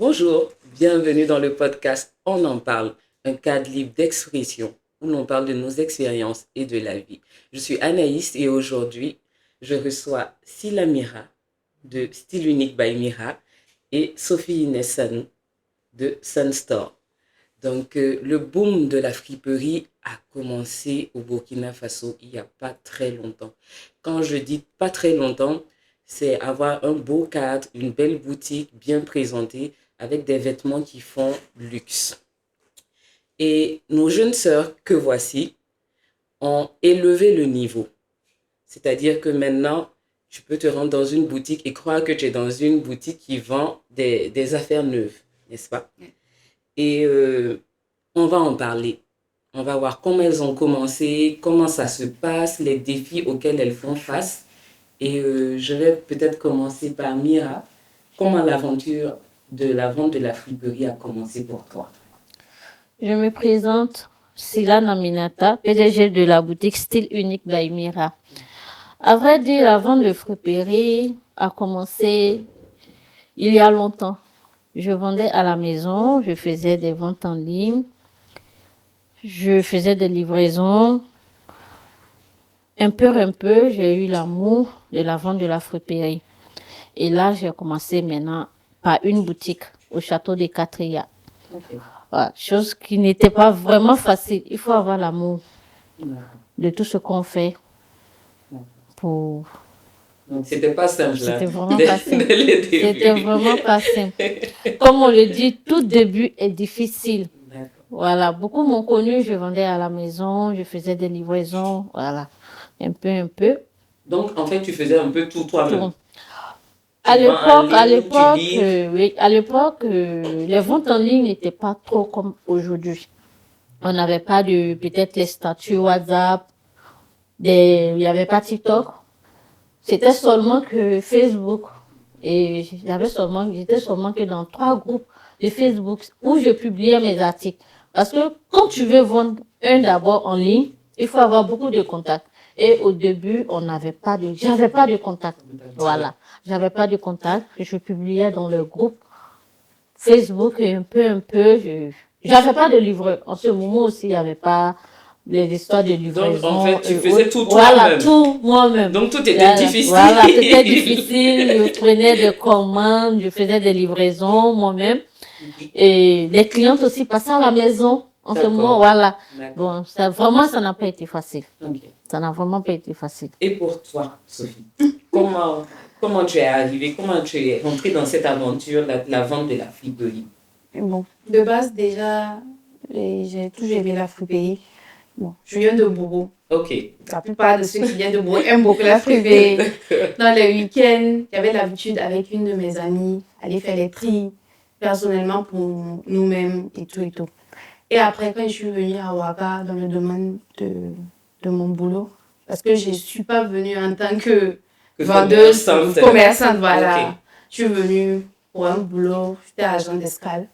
Bonjour, bienvenue dans le podcast On en parle, un cadre libre d'expression où l'on parle de nos expériences et de la vie. Je suis Anaïs et aujourd'hui, je reçois Sila Mira de Style Unique by Mira et Sophie Inès de Sunstore. Donc, le boom de la friperie a commencé au Burkina Faso il n'y a pas très longtemps. Quand je dis pas très longtemps, c'est avoir un beau cadre, une belle boutique bien présentée avec des vêtements qui font luxe. Et nos jeunes sœurs que voici ont élevé le niveau. C'est-à-dire que maintenant, tu peux te rendre dans une boutique et croire que tu es dans une boutique qui vend des affaires neuves, n'est-ce pas? Et on va en parler. On va voir comment elles ont commencé, comment ça se passe, les défis auxquels elles font face. Et je vais peut-être commencer par Mira. Comment l'aventure de la vente de la friperie a commencé pour toi? Je me présente, Sila Naminata, PDG de la boutique Style Unique by Mira. À vrai dire, la vente de friperie a commencé il y a longtemps. Je vendais à la maison, je faisais des ventes en ligne, je faisais des livraisons. Un peu, j'ai eu l'amour de la vente de la friperie. Et là, j'ai commencé maintenant par une boutique au château de Catria. Okay. Voilà, chose qui n'était pas vraiment facile. Il faut avoir l'amour de tout ce qu'on fait pour... Donc, c'était pas simple. C'était vraiment pas simple. C'était vraiment pas simple. Comme on le dit, tout début est difficile. Voilà, beaucoup m'ont connu, je vendais à la maison, je faisais des livraisons, voilà, un peu. Donc, en fait, tu faisais un peu tout toi-même. À l'époque, les ventes en ligne n'étaient pas trop comme aujourd'hui. On n'avait pas peut-être les statuts WhatsApp, il n'y avait pas TikTok. C'était seulement que Facebook. Et j'étais seulement que dans 3 groupes de Facebook où je publiais mes articles. Parce que quand tu veux vendre d'abord en ligne, il faut avoir beaucoup de contacts. Et au début, j'avais pas de contact. Voilà. J'avais pas de contact. Je publiais dans le groupe Facebook et un peu. J'avais pas de livreur. En ce moment aussi, il n'y avait pas les histoires de livraison. Donc, en fait, tu faisais tout toi-même. Voilà, tout moi-même. Donc, tout était difficile. Voilà, c'était difficile. Je prenais des commandes, je faisais des livraisons moi-même. Et les clientes aussi passaient à la maison. En ce moment, voilà. Bon, ça n'a pas été facile. Okay. Ça n'a vraiment pas été facile. Et pour toi, Sophie, comment tu es arrivée, comment tu es rentrée dans cette aventure, la vente de la friperie? Bon, de base, déjà, j'ai toujours aimé la friperie. Bon, je viens de Bourreau. Ok. La plupart de ceux qui viennent de Bourreau aiment beaucoup la friperie. Dans les week-ends, j'avais l'habitude avec une de mes amies aller faire les tris personnellement pour nous-mêmes et tout. Et après, quand je suis venue à Ouaga dans le domaine de mon boulot, parce que je ne suis pas venue en tant que vendeuse, commerçante, voilà. Okay. Je suis venue pour un boulot, j'étais agent d'escale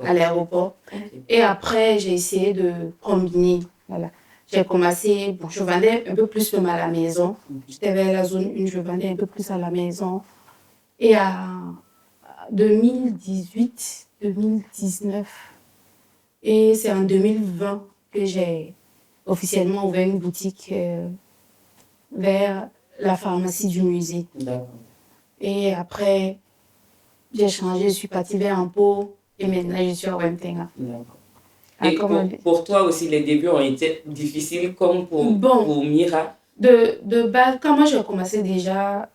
à l'aéroport. Okay. Et après, j'ai essayé de combiner. Voilà. J'ai commencé, je vendais un peu plus même à la maison. J'étais vers la zone 1, je vendais un peu plus à la maison. Et à 2018, 2019, et c'est en 2020 que j'ai officiellement ouvert une boutique vers la pharmacie du musée. Et après, j'ai changé, je suis partie vers Ampo et maintenant je suis à Wentenga. Et pour toi aussi, les débuts ont été difficiles comme pour Mira? De base, quand moi j'ai commencé déjà,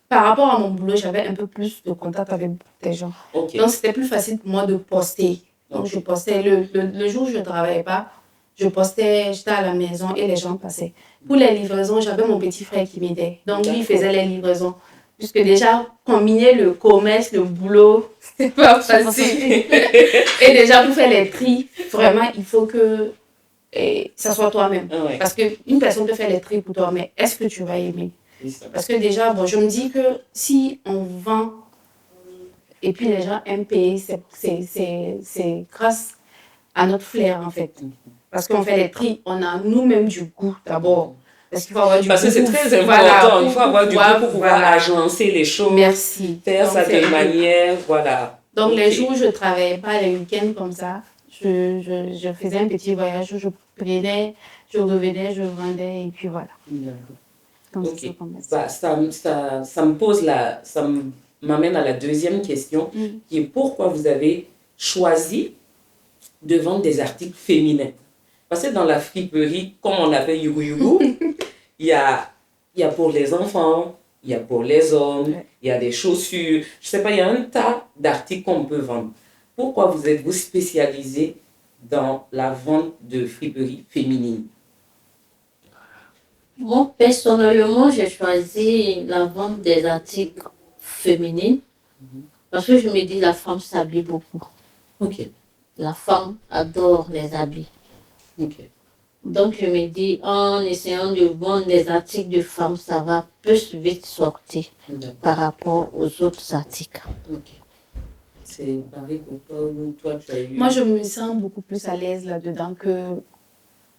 par rapport à mon boulot, j'avais un peu plus de contact avec des gens. Okay. Donc c'était plus facile pour moi de poster. Donc je postais le jour où je ne travaillais pas, je postais, j'étais à la maison et les gens passaient. Pour les livraisons, j'avais mon petit frère qui m'aidait. Donc lui, il faisait les livraisons. Puisque déjà, combiner le commerce, le boulot, c'est pas facile. Et déjà, pour faire les tris, vraiment, il faut que ça soit toi-même. Ouais. Parce qu'une personne peut faire les tris pour toi, mais est-ce que tu vas aimer? Parce que déjà, je me dis que si on vend et puis les gens aiment payer, c'est grâce à notre flair, en fait. Parce qu'on fait les tris, on a nous-mêmes du goût, d'abord. Parce qu'il faut avoir du Parce que c'est goût. très important. Voilà, Il faut avoir du goût pour pouvoir voilà. agencer les choses. Merci. Faire Donc, ça c'est de le- manière, voilà. Donc, Ok. les jours où je ne travaillais pas, les week-ends comme ça, je faisais un petit voyage où je prenais, je revenais, je vendais et puis voilà. D'accord. Comme Ok. ça commence. Bah, ça me pose m'amène à la deuxième question, qui est pourquoi vous avez choisi de vendre des articles féminins? Parce que dans la friperie, comme on l'appelle Yugu Yugu, il y a, il y a pour les enfants, il y a pour les hommes, il y a des chaussures, je sais pas, il y a un tas d'articles qu'on peut vendre. Pourquoi vous êtes-vous spécialisé dans la vente de friperie féminine? Moi, personnellement, j'ai choisi la vente des articles féminins parce que je me dis la femme s'habille beaucoup. Ok, La femme adore les habits. ok. Donc, je me dis, en essayant de vendre des articles de femmes, ça va plus vite sortir D'accord. par rapport aux autres articles. Ok. C'est pareil pour toi ou toi tu as eu... Moi, je me sens beaucoup plus à l'aise là-dedans que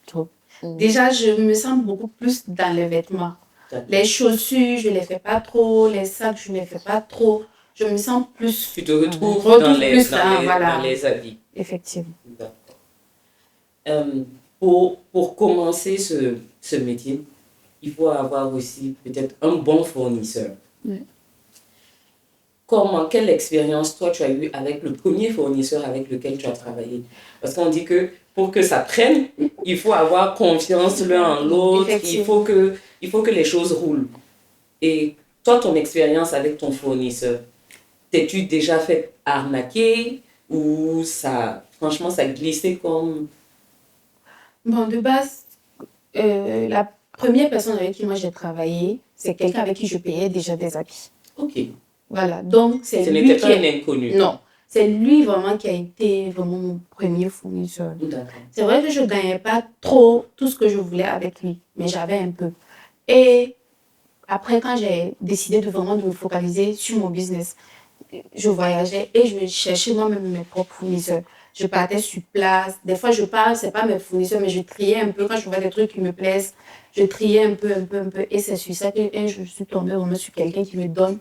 Trop. Déjà, je me sens beaucoup plus dans les vêtements. D'accord. Les chaussures, je ne les fais pas trop. Les sacs, je ne les fais pas trop. Je me sens plus... Tu te retrouves Voilà. dans les, Plus dans dans- les, voilà. dans les habits. Effectivement. D'accord. Pour commencer ce métier, il faut avoir aussi peut-être un bon fournisseur. Oui. Quelle expérience toi tu as eu avec le premier fournisseur avec lequel tu as travaillé? Parce qu'on dit que pour que ça prenne, il faut avoir confiance l'un en l'autre, Effectivement. il faut que les choses roulent. Et toi, ton expérience avec ton fournisseur, t'es-tu déjà fait arnaquer ou franchement, ça glissait comme... Bon, de base, la première personne avec qui moi j'ai travaillé, c'est quelqu'un avec qui je payais déjà des habits. Ok, Voilà. Donc, c'est ce lui n'était qui pas un est... inconnu. Non. C'est lui vraiment qui a été vraiment mon premier fournisseur. D'accord. C'est vrai que je ne gagnais pas trop tout ce que je voulais avec lui, mais j'avais un peu. Et après, quand j'ai décidé de vraiment de me focaliser sur mon business, je voyageais et je cherchais moi-même mes propres fournisseurs. Je partais sur place. Des fois, je pars, ce n'est pas mes fournisseurs, mais je triais un peu. Quand je vois des trucs qui me plaisent, je triais un peu. Et c'est sur ça que je suis tombée vraiment sur quelqu'un qui me donne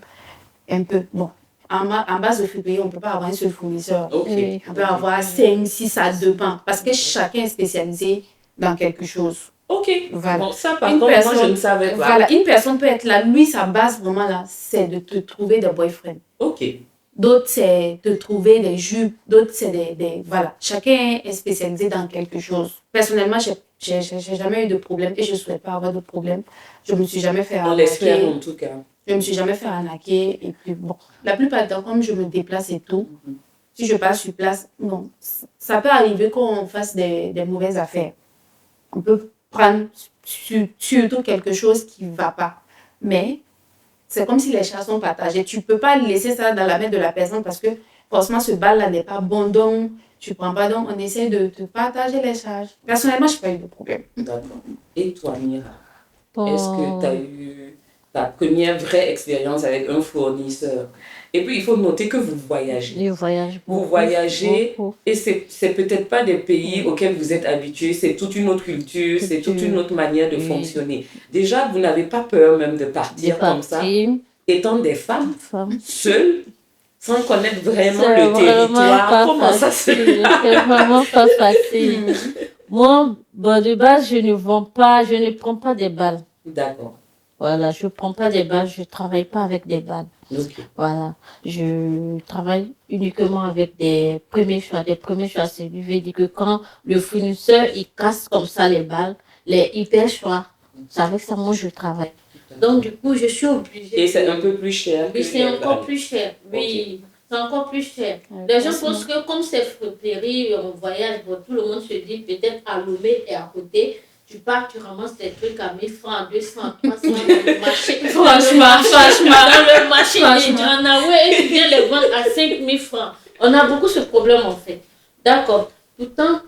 un peu. Bon, en base de friperie, on ne peut pas avoir un seul fournisseur. Ok. Oui. On peut avoir 5, 6, ça dépend. Parce que chacun est spécialisé dans quelque chose. Ok. Voilà. Bon, ça par contre, moi je ne savais pas. Voilà, une personne peut être là. Lui, sa base vraiment là, c'est de te trouver des boyfriends. Ok. D'autres, c'est de trouver des jupes. D'autres, c'est des... Voilà. Chacun est spécialisé dans quelque chose. Personnellement, j'ai jamais eu de problème et je ne souhaite pas avoir de problème. Je ne me suis jamais fait On l'espère arnaquer. en tout cas. Je ne me suis jamais fait arnaquer. Et puis, bon, la plupart du temps, comme je me déplace et tout, si je passe sur place, bon, ça peut arriver qu'on fasse des mauvaises affaires. On peut prendre surtout quelque chose qui ne va pas. Mais c'est comme si les charges sont partagées. Tu ne peux pas laisser ça dans la main de la personne parce que forcément, ce bal-là n'est pas bon. Donc, tu ne prends pas. Donc, on essaie de partager les charges. Personnellement, je n'ai pas eu de problème. D'accord. Et toi, Mira, Bon, est-ce que tu as eu ta première vraie expérience avec un fournisseur? Et puis, il faut noter que vous voyagez. je voyage beaucoup. Vous voyagez beaucoup. et c'est peut-être pas des pays auxquels vous êtes habitués, c'est toute une autre culture, c'est toute une autre manière de Oui. fonctionner. Déjà, vous n'avez pas peur même de partir comme ça, étant des femmes seules, sans connaître vraiment C'est le territoire. pas Comment ça se facile. C'est vraiment pas facile. Moi, bon, de base, je ne vends pas, je ne prends pas des balles. D'accord. Voilà, je ne prends pas des balles, je ne travaille pas avec des balles. Ok. Voilà, je travaille uniquement avec des premiers choix. Des premiers choix, c'est lui veut dire que quand le fournisseur, il casse comme ça les balles, les hyper choix, c'est avec ça, moi, je travaille. Donc, du coup, je suis obligée. Et c'est un peu plus cher. Oui, c'est encore plus cher. Oui, c'est encore plus cher. Les gens pensent que comme c'est friperie, on voyage, bon, tout le monde se dit peut-être à Lomé et à côté. Tu pars, tu ramasses tes trucs à 1000 francs, 200, 300 dans le marché. Franchement. Dans le marché de Djanaoué, et tu viens les vendre à 5000 francs. On a beaucoup ce problème en fait. D'accord. Pourtant,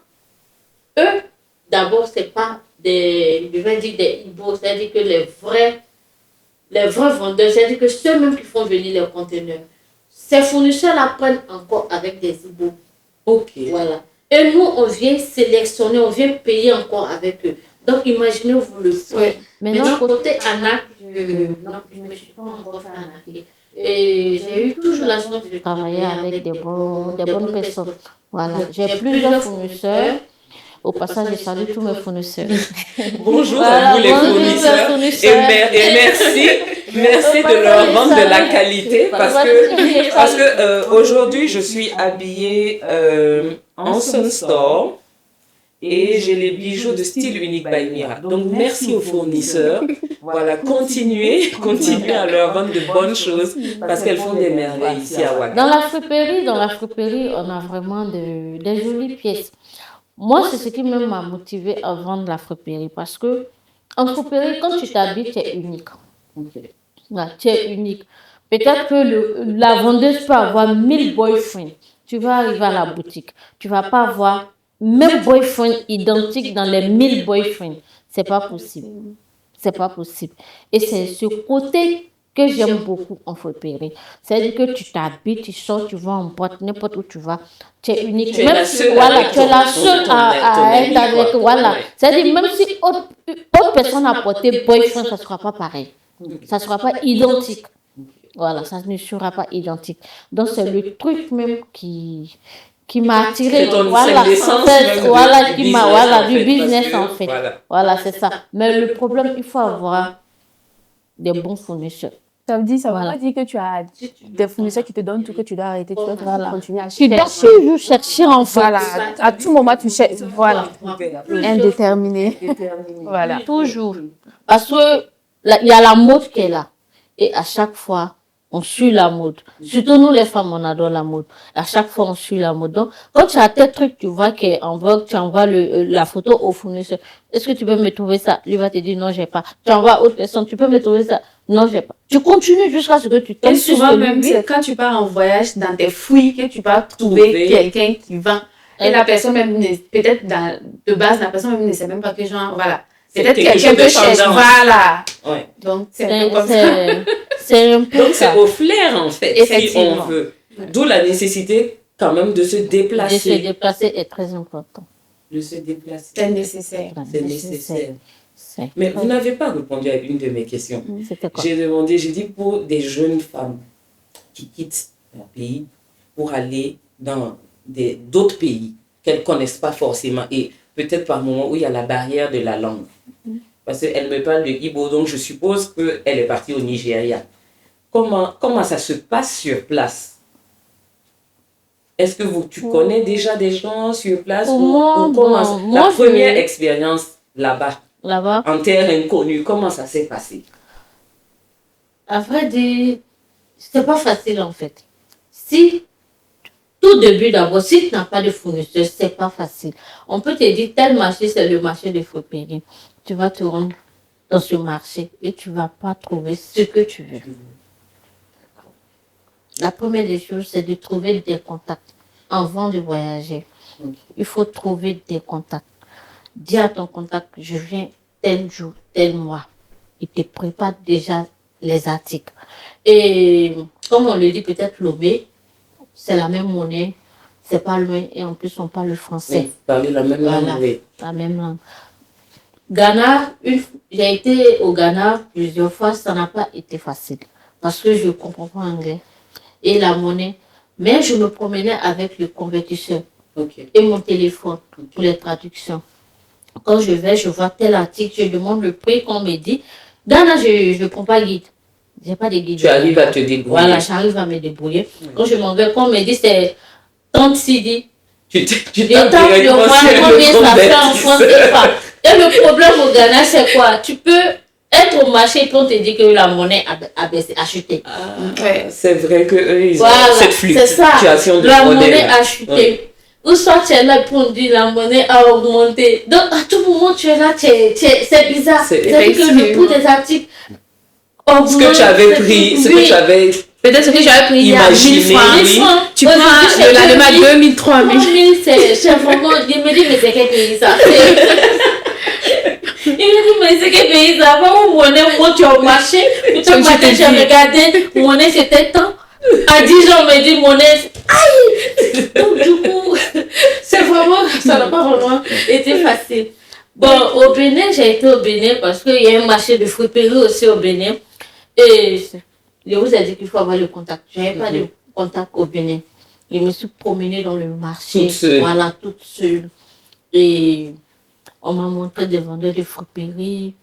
eux, d'abord, c'est pas des, je vais dire des hibos, c'est-à-dire que les vrais vendeurs, c'est-à-dire que ceux-mêmes qui font venir les conteneurs, ces fournisseurs-là prennent encore avec des hibos. Ok. Voilà. Et nous, on vient sélectionner, on vient payer encore avec eux. Donc, imaginez-vous le poids. Ouais. Maintenant, côté arnaque, je ne me suis pas encore fait arnaquer. Et j'ai eu toujours la chance de travailler avec des bonnes personnes. Voilà, j'ai plusieurs fournisseurs. Au passage, je salue tous mes fournisseurs. Bonjour Voilà, à vous les bonjour, fournisseurs. mes fournisseurs. Et merci de leur vendre de la qualité parce que aujourd'hui je suis habillée en Sunstore et j'ai les bijoux de style unique by Mira. Donc merci aux fournisseurs. Voilà, continuez à leur vendre de bonnes choses parce qu'elles font des merveilles ici à Ouaga. Dans la friperie, on a vraiment des jolies pièces. Moi, c'est ce qui même m'a motivé à vendre la friperie parce que en friperie, quand tu t'habilles, tu es unique. Là, tu es unique. Peut-être que la vendeuse peut avoir 1000 boyfriends. Tu vas arriver à la boutique. Tu ne vas pas avoir même boyfriend identique dans les 1000 boyfriends. Ce n'est pas possible. C'est pas possible. Et c'est ce côté que j'aime beaucoup en friperie. C'est-à-dire que tu t'habilles, tu sors, tu vas en boîte, n'importe où tu vas. Tu es unique. Tu es la seule à être avec. Voilà. C'est-à-dire même si autre personne a porté boyfriend, ça ne sera pas pareil. Ça ne sera pas identique. Voilà, ça ne sera pas identique. Donc c'est le truc même qui m'a attiré. Du business en fait. Voilà, c'est ça. Mais le problème, il faut avoir des bons fournisseurs. Ça veut dire que tu as des fournisseurs qui te donnent tout, que tu dois arrêter, tu dois continuer à chercher. Tu dois toujours chercher en fait. Voilà, à tout moment tu cherches. Voilà. Indéterminé. Voilà. Toujours. Parce que il y a la mode qui est là. Et à chaque fois, on suit la mode. Surtout nous les femmes, on adore la mode. À chaque fois, on suit la mode. Donc, quand tu as tel truc, tu vois qui est en vogue, tu envoies la photo au fournisseur. Est-ce que tu peux me trouver ça? Lui va te dire non, j'ai pas. Tu envoies à autre personne, tu peux me trouver ça? Non, j'ai pas. Tu continues jusqu'à ce que tu tombes. Et souvent même, c'est quand tu pars en voyage dans tes fouilles que tu vas trouver quelqu'un qui vend. Et la personne même, peut-être de base, la personne même ne sait même pas que genre, voilà. Peut-être quelqu'un peut chercher. Voilà. Ouais. Donc, c'est un peu comme ça. C'est un peu donc, c'est au flair, en fait, si on veut. D'où la nécessité, quand même, de se déplacer. De se déplacer est très important. De se déplacer. C'est nécessaire. C'est nécessaire. Mais vous n'avez pas répondu à une de mes questions. C'était quoi? J'ai dit pour des jeunes femmes qui quittent leur pays pour aller dans d'autres pays qu'elles ne connaissent pas forcément et peut-être par moment où il y a la barrière de la langue. Parce qu'elle me parle de Igbo, donc je suppose qu'elle est partie au Nigeria. Comment ça se passe sur place? Est-ce que tu connais déjà des gens sur place ou comment la première expérience là-bas, en terre inconnue, comment ça s'est passé? À vrai dire, c'est pas facile en fait. Tout début d'abord, si tu n'as pas de fournisseur, c'est pas facile. On peut te dire tel marché, c'est le marché de friperie. Tu vas te rendre dans ce marché et tu vas pas trouver ce que tu veux. La première des choses, c'est de trouver des contacts avant de voyager. Il faut trouver des contacts. Dis à ton contact, je viens tel jour, tel mois. Il te prépare déjà les articles. Et comme on le dit peut-être Lobé, c'est la même monnaie, c'est pas loin et en plus on parle le français. Oui, parler la même langue, oui. La même langue. Ghana, j'ai été au Ghana plusieurs fois, ça n'a pas été facile parce que je ne comprends pas anglais et la monnaie. Mais je me promenais avec le convertisseur et mon téléphone pour les traductions. Quand je vais, je vois tel article, je demande le prix qu'on me dit. Ghana, je ne prends pas guide. Je n'ai pas de guide. Tu arrives à te débrouiller. Voilà, j'arrive à me débrouiller. Quand je m'en vais, qu'on me dit c'est 30 CD. Tu tapes le mois, combien ça fait en France CFA. Et le problème au Ghana, c'est quoi? Tu peux être au marché et on te dit que la monnaie a baissé, a chuté. C'est vrai qu'eux, ils ont cette c'est ça. fluctuation de la modèle. Monnaie a chuté. Ouais. Ou soit tu es là pour dire la monnaie a augmenté. Donc à tout moment, tu es là, c'est bizarre. C'est-à-dire que le coût des articles augmente. Ce que tu avais pris, que tu avais... Peut-être ce que j'avais pris il y a 1000 francs. Tu prends de l'allemand 2000, 3000. 3000, c'est vraiment... Il me dit, mais c'est quel pays ça? Il me dit, mais c'est quel pays ça? Avant, monnaie, moi, tu es au marché. Tout le matin, j'ai regardé, monnaie, c'était tant. À 10 ans, on me dit, monnaie, aïe! Donc, du coup, c'est vraiment... Ça n'a pas vraiment été facile. Bon, au Bénin, j'ai été au Bénin parce qu'il y a un marché de friperie aussi au Bénin. Et je vous ai dit qu'il faut avoir le contact. Je n'avais pas de contact au Bénin. Je me suis promenée dans le marché. Toute seule. Voilà, toute seule. Et on m'a montré des vendeurs de friperie.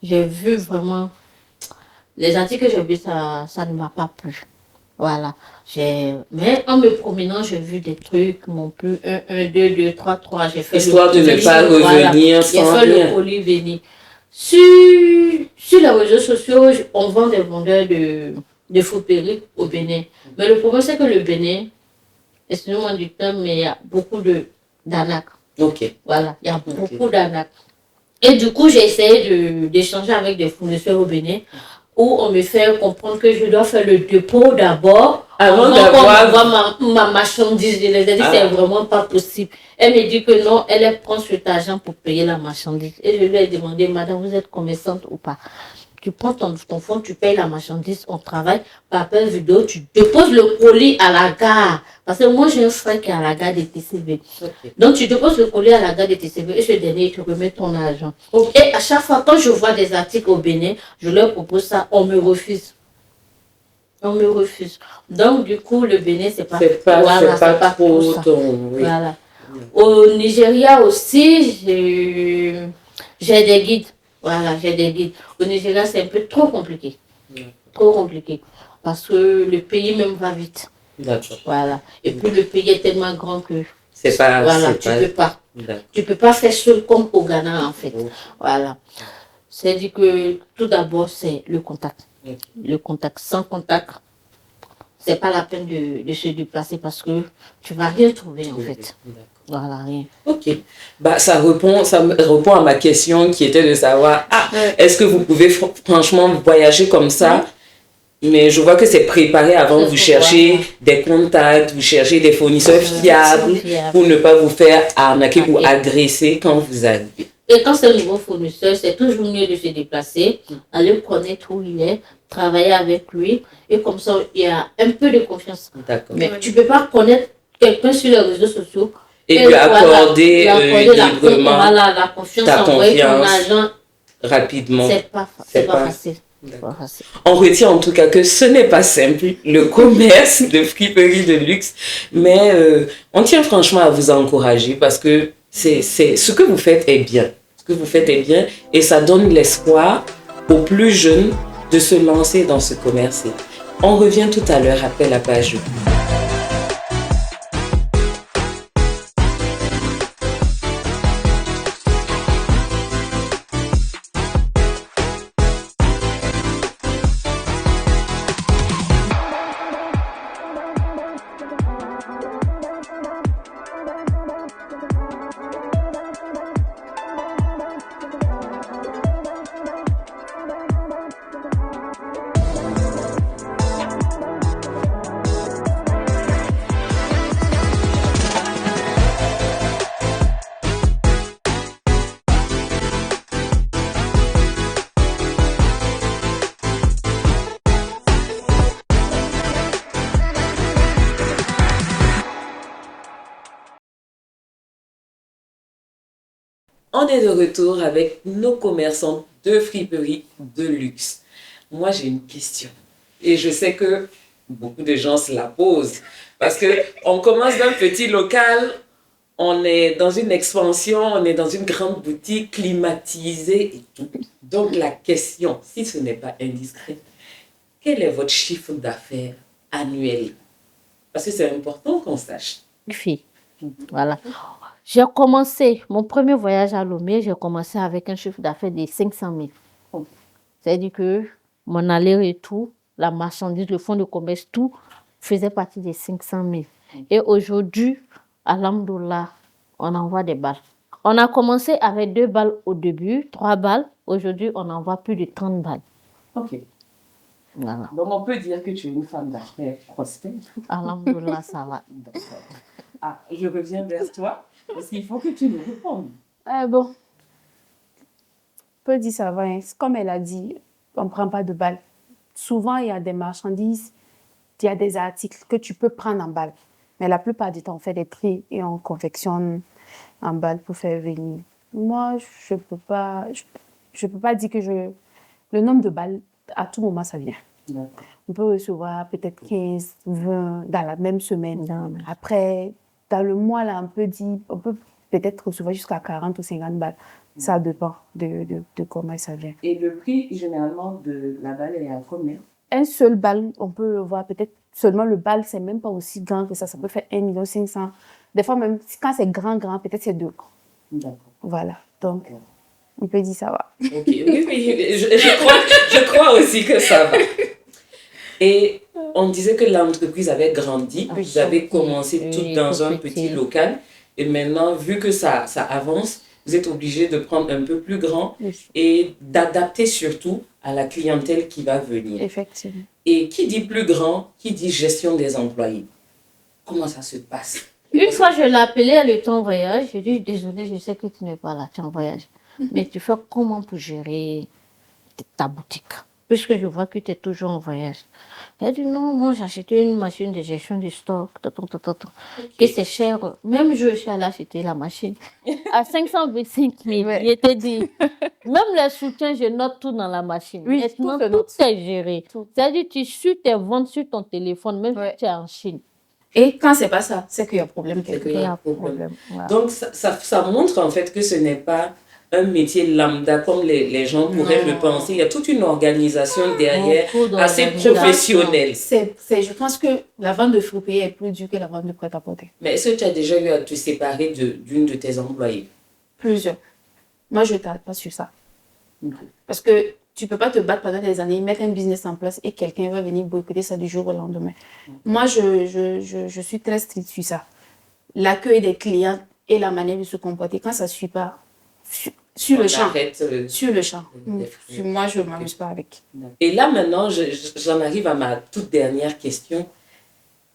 J'ai vu vraiment... Les articles que j'ai vus, ça ne m'a pas plu. Voilà. Mais en me promenant, j'ai vu des trucs, mon plus 1, 2, 2, 3, 3. J'ai fait Histoire de ne pas revenir J'ai sans fait rien. le colis venir. Sur les réseaux sociaux, on vend des vendeurs de friperie au Bénin. Mais le problème, c'est que le Bénin, excusez-moi du terme, mais il y a beaucoup d'arnaques. Ok. Voilà, il y a beaucoup d'arnaques. Et du coup, j'ai essayé d'échanger avec des fournisseurs au Bénin où on me fait comprendre que je dois faire le dépôt d'abord Avant qu'on d'avoir... m'envoie ma marchandise. Je les ai dit, c'est vraiment pas possible. Elle me dit que non, elle prend cet argent pour payer la marchandise. Et je lui ai demandé, madame, vous êtes commerçante ou pas? Tu prends ton fonds, tu payes la marchandise, on travaille par appel vidéo, tu déposes le colis à la gare. Parce que moi, j'ai un frère qui est à la gare de TCV. Ok. Donc, tu déposes le colis à la gare de TCV et ce dernier, il te remet ton argent. Et à chaque fois, quand je vois des articles au Bénin, je leur propose ça, on me refuse. On me refuse. Donc, du coup, le Bénin, c'est pas trop ça. ton... Oui. Voilà. Au Nigeria aussi, j'ai des guides. Voilà, j'ai des guides. Au Nigeria, c'est un peu trop compliqué. Trop compliqué. Parce que le pays même va vite. D'accord. Voilà. Et puis le pays est tellement grand que c'est pas... voilà, tu peux pas faire seul comme au Ghana en fait. Voilà. C'est dit que tout d'abord, c'est le contact. Le contact. Sans contact, c'est pas la peine de se déplacer parce que tu vas rien trouver en fait. Voilà, rien. Ok. Bah, ça me répond à ma question qui était de savoir, est-ce que vous pouvez franchement voyager comme ça? Mais je vois que c'est préparé avant, vous cherchez des contacts, vous cherchez des fournisseurs fiables pour ne pas vous faire arnaquer ou agresser quand vous arrivez. Et quand c'est un nouveau fournisseur, c'est toujours mieux de se déplacer, aller connaître où il est, travailler avec lui. Et comme ça, il y a un peu de confiance. D'accord. Mais tu ne peux pas connaître quelqu'un sur les réseaux sociaux et lui accorder librement la confiance, ta envoyer ton confiance argent rapidement. C'est pas facile. On retient en tout cas que ce n'est pas simple, le commerce de friperie de luxe, mais on tient franchement à vous encourager parce que ce que vous faites est bien. Ce que vous faites est bien et ça donne l'espoir aux plus jeunes de se lancer dans ce commerce. On revient tout à l'heure après la page. On est de retour avec nos commerçants de friperie de luxe. Moi, j'ai une question. Et je sais que beaucoup de gens se la posent. Parce qu'on commence d'un petit local, on est dans une expansion, on est dans une grande boutique climatisée et tout. Donc, la question, si ce n'est pas indiscret, quel est votre chiffre d'affaires annuel? Parce que c'est important qu'on sache. Voilà. J'ai commencé, mon premier voyage à Lomé, j'ai commencé avec un chiffre d'affaires de 500 000. C'est-à-dire que mon aller-retour, la marchandise, le fonds de commerce, tout faisait partie des 500 000. Et aujourd'hui, alhamdoulilah, on envoie des balles. On a commencé avec 2 balles au début, 3 balles. Aujourd'hui, on envoie plus de 30 balles. Ok. Voilà. Donc, on peut dire que tu es une femme d'affaires prospère. Alhamdoulilah, ça va. Je reviens vers toi, parce qu'il faut que tu nous répondes. Bon, on peut dire ça va. Hein. Comme elle a dit, on ne prend pas de balles. Souvent, il y a des marchandises, il y a des articles que tu peux prendre en balles. Mais la plupart du temps, on fait des tri et on confectionne en balles pour faire venir. Moi, je peux pas dire que le nombre de balles, à tout moment, ça vient. D'accord. On peut recevoir peut-être 15, 20 dans la même semaine. Non. Après, dans le mois, là, on peut peut-être recevoir jusqu'à 40 ou 50 balles. Ça dépend de comment ça vient. Et le prix, généralement, de la balle est à combien? Un seul balle, on peut le voir peut-être seulement le balle, c'est même pas aussi grand que ça. Ça peut faire 1,5 million. Des fois, même quand c'est grand, peut-être c'est 2. D'accord. Voilà. Donc, on peut dire ça va. Ok, oui, je crois aussi que ça va. Et on disait que l'entreprise avait grandi. Oui, Vous avez commencé oui, tout dans tout un petit. petit local. Et maintenant, vu que ça avance, vous êtes obligé de prendre un peu plus grand Oui. et d'adapter surtout à la clientèle qui va venir. Effectivement. Et qui dit plus grand, qui dit gestion des employés. Comment ça se passe? Une fois, je l'ai appelé, le temps voyage. Je lui ai dit, désolé, je sais que tu n'es pas là, tu es en voyage. Mais tu fais comment pour gérer ta boutique? Puisque je vois que tu es toujours en voyage. Elle a dit, non, moi, j'ai acheté une machine de gestion du stock. Que c'est cher. Même je suis allée acheter la machine à 525 000. Ouais. Il était dit, même les soutiens, je note tout dans la machine. Oui, Maintenant, tout se tout note. est géré. Tout. C'est-à-dire, tu suis tes ventes sur ton téléphone, même Ouais. si tu es en Chine. Et quand c'est pas ça, c'est qu'il y a problème quelque qu'il part. y a un problème. Voilà. Donc, ça montre en fait que ce n'est pas un métier lambda comme les gens pourraient Non. le penser. Il y a toute une organisation derrière, Beaucoup assez d'organisations. professionnelle. Je pense que la vente de fruits payés est plus dure que la vente de prêt-à-porter. Mais est-ce que tu as déjà eu à te séparer d'une de tes employées? Plusieurs. Moi, je ne t'arrête pas sur ça. Parce que tu ne peux pas te battre pendant des années, mettre un business en place et quelqu'un va venir boycotter ça du jour au lendemain. Moi, je suis très stricte sur ça. L'accueil des clients et la manière de se comporter, quand ça ne suit pas, sur le On champ. arrête le- Sur le champ. le- Moi, je ne m'amuse pas avec. Et là maintenant, j'en arrive à ma toute dernière question.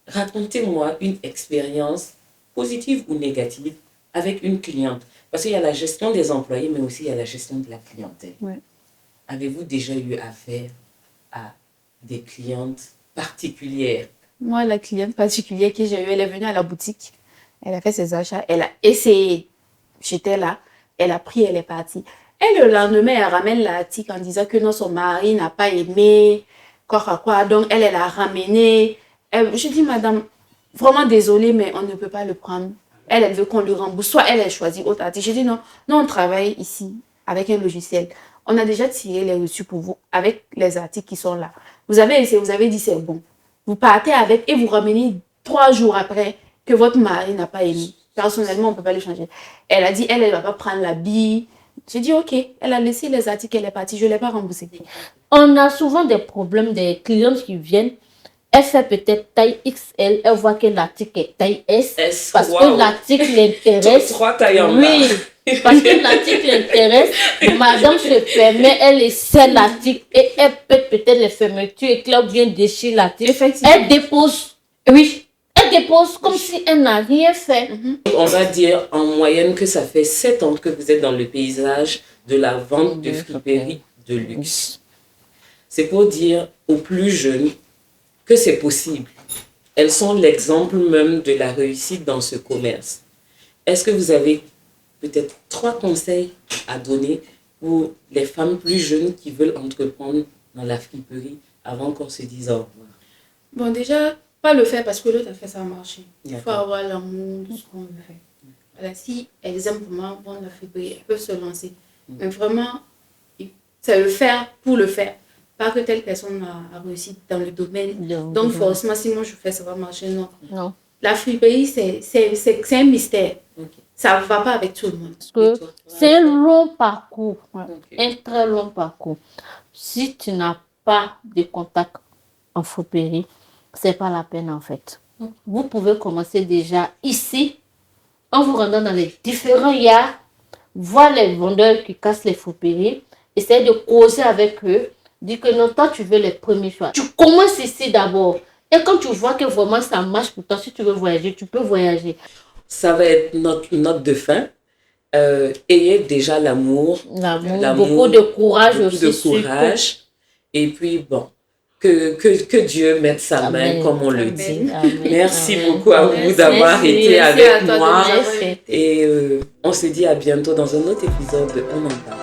Racontez-moi une expérience positive ou négative avec une cliente. Parce qu'il y a la gestion des employés, mais aussi il y a la gestion de la clientèle. Ouais. Avez-vous déjà eu affaire à des clientes particulières? Moi, la cliente particulière que j'ai eue, elle est venue à la boutique. Elle a fait ses achats. Elle a essayé. J'étais là. Elle a pris, elle est partie. Et le lendemain, elle ramène l'article en disant que non, son mari n'a pas aimé, quoi. Donc, elle l'a ramené. Je dis, madame, vraiment désolée, mais on ne peut pas le prendre. Elle veut qu'on lui rembourse. Soit elle choisit autre article. Je dis, non, nous, on travaille ici avec un logiciel. On a déjà tiré les reçus pour vous avec les articles qui sont là. Vous avez essayé, vous avez dit, c'est bon. Vous partez avec et vous ramenez 3 jours après que votre mari n'a pas aimé. Personnellement, on ne peut pas le changer. Elle a dit, elle ne va pas prendre la bille. J'ai dit, ok. Elle a laissé les articles, elle est partie. Je ne l'ai pas remboursée. On a souvent des problèmes des clients qui viennent. Elle fait peut-être taille XL. Elle voit que l'article est taille S. Parce que l'article l'intéresse. 3 tailles en bas. Oui. Parce que l'article l'intéresse. Madame se permet, elle essaie l'article et elle peut-être les fermetures et Claude vient déchirer l'article. Effectivement. Elle dépose. Oui. Elle dépose comme si elle n'a rien fait. On va dire en moyenne que ça fait 7 ans que vous êtes dans le paysage de la vente de friperies de luxe. C'est pour dire aux plus jeunes que c'est possible. Elles sont l'exemple même de la réussite dans ce commerce. Est-ce que vous avez peut-être 3 conseils à donner pour les femmes plus jeunes qui veulent entreprendre dans la friperie avant qu'on se dise au revoir? Bon, déjà, pas le faire parce que l'autre a fait ça marcher. Il faut D'accord. avoir l'amour de ce qu'on veut faire. Voilà, si elles aiment vraiment vendre la friperie, elles peuvent se lancer. Mais vraiment, c'est le faire pour le faire. Pas que telle personne a réussi dans le domaine. Donc, forcément, si moi je fais, ça va marcher. Non. Non. La friperie, c'est un mystère. Ok. Ça ne va pas avec tout le monde. Parce que Et toi? c'est un long parcours. Ok. Un très long parcours. Si tu n'as pas de contact en friperie, c'est pas la peine en fait. Vous pouvez commencer déjà ici, en vous rendant dans les différents yards, voir les vendeurs qui cassent les friperies, essayer de causer avec eux, dire que non, toi tu veux les premiers choix. Tu commences ici d'abord. Et quand tu vois que vraiment ça marche pour toi, si tu veux voyager, tu peux voyager. Ça va être notre note de fin. Ayez déjà l'amour, L'amour, beaucoup de courage beaucoup aussi. de surtout. courage. Et puis, bon, Que Dieu mette sa main, Amen. comme on le Amen. dit. Amen. Merci Amen. beaucoup à vous Merci. d'avoir Merci. été Merci avec à toi de moi. nous avoir Merci. invités. Et on se dit à bientôt dans un autre épisode de On en parle.